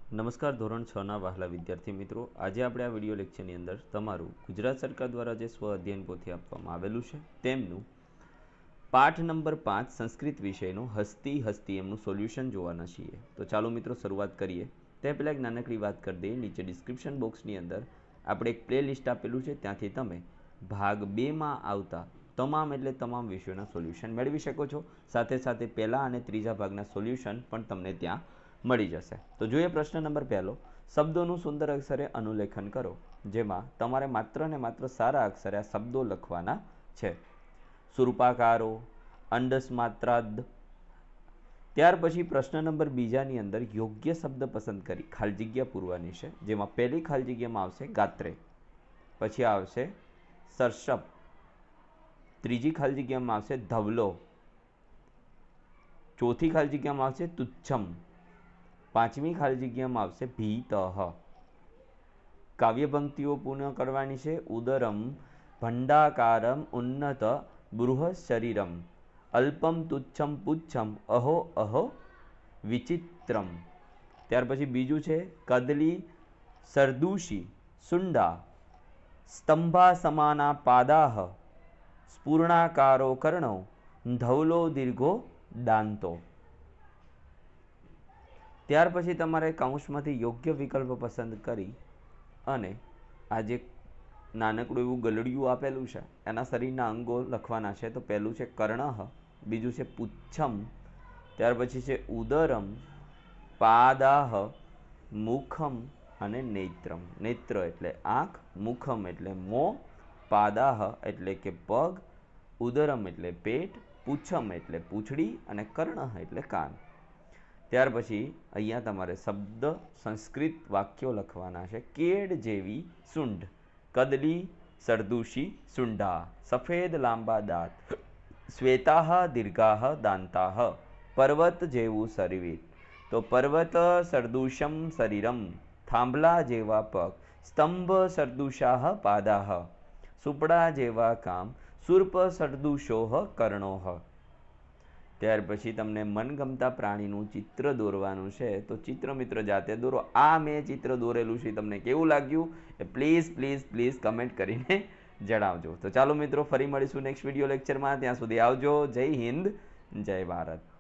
નમસ્કાર ધોરણ 6 ના વહાલા વિદ્યાર્થી મિત્રો, આજે આપણે આ વિડીયો લેક્ચરની અંદર તમારું ગુજરાત સરકાર દ્વારા જે સ્વ અધ્યયન પોથી આપવામાં આવેલું છે તેમનું પાઠ નંબર 5 સંસ્કૃત વિષયનું હસ્તી હસ્તી એમનું સોલ્યુશન જોવાના છીએ। તો ચાલો મિત્રો શરૂઆત કરીએ। તે પહેલાં એક નાનકડી વાત કરી દઈએ, નીચે ડિસ્ક્રિપ્શન બોક્સની અંદર આપણે એક પ્લેલિસ્ટ આપેલું છે, ત્યાંથી તમે ભાગ 2માં આવતા તમામ વિષયોના સોલ્યુશન મેળવી શકો છો। સાથે સાથે પહેલા અને ત્રીજા ભાગના સોલ્યુશન પણ તમને ત્યાં મળી જશે। તો જોઈએ પ્રશ્ન નંબર પહેલો, શબ્દોનું સુંદર અક્ષરે અનુલેખન કરો, જેમાં તમારે માત્ર ને માત્ર સારા અક્ષરે આ શબ્દો લખવાના છે। સુરૂપાકારો, અંડસમાત્રાદ। ત્યાર પછી પ્રશ્ન નંબર બીજાની અંદર યોગ્ય શબ્દ પસંદ કરી ખાલી જગ્યા પૂરવાની છે, જેમાં પહેલી ખાલી જગ્યામાં આવશે ગાત્રે, પછી આવશે સરસપ, ત્રીજી ખાલી જગ્યામાં આવશે ધવલો, ચોથી ખાલી જગ્યામાં આવશે તુચ્છમ, પાંચમી ખાલી જગ્યામાં આવશે ભીતઃ। કાવ્ય પંક્તિઓ પૂર્ણ કરવાની છે। ઉદરમ ભંડાકારમ ઉન્નત બૃહઃ શરીરમ અલ્પમ તુચ્છમ પુચ્છમ અહો અહો વિચિત્રમ। ત્યાર પછી બીજું છે કદલી સરદૂષી સુંડા સ્તંભા સમાના પાદાહ સ્ફૂર્ણાકારો કર્ણો ધવલો દીર્ઘો દાંતો। ત્યાર પછી તમારે કૌંસમાંથી યોગ્ય વિકલ્પ પસંદ કરી અને આ જે નાનકડું એવું ગલડિયું આપેલું છે એના શરીરના અંગો લખવાના છે। તો પહેલું છે કર્ણઃ, બીજું છે પુચ્છમ, ત્યાર પછી છે ઉદરમ, પાદાહ, મુખમ અને નેત્રમ। નેત્ર એટલે આંખ, મુખમ એટલે મોં, પાદાહ એટલે કે પગ, ઉદરમ એટલે પેટ, પૂછમ એટલે પૂંછડી અને કર્ણઃ એટલે કાન। ત્યાર પછી અહીંયા તમારે શબ્દ સંસ્કૃત વાક્યો લખવાના છે। કેડ જેવી સૂંઢ, કદલી સરદૂષી સૂંઢા, સફેદ લાંબા દાંત, શ્વેતાહ દીર્ઘાહ દાંતાહ, પર્વત જેવું શરીર, તો પર્વત સરદૂષમ શરીરમ, થાંભલા જેવા પગ, સ્તંભ સરદૂષાહ પાદાહ, સુપડા જેવા કામ, સુર્પ સરદૂષોહ કર્ણોહ। ત્યાર પછી તમને મનગમતા પ્રાણીનું ચિત્ર દોરવાનું છે, તો ચિત્ર મિત્ર જાતે દોરો। આ મેં ચિત્ર દોરેલું છે, તમને કેવું લાગ્યું એ પ્લીઝ પ્લીઝ પ્લીઝ કમેન્ટ કરીને જણાવજો। તો ચાલો મિત્રો ફરી મળીશું નેક્સ્ટ વિડીયો લેક્ચરમાં, ત્યાં સુધી આવજો। જય હિન્દ, જય ભારત।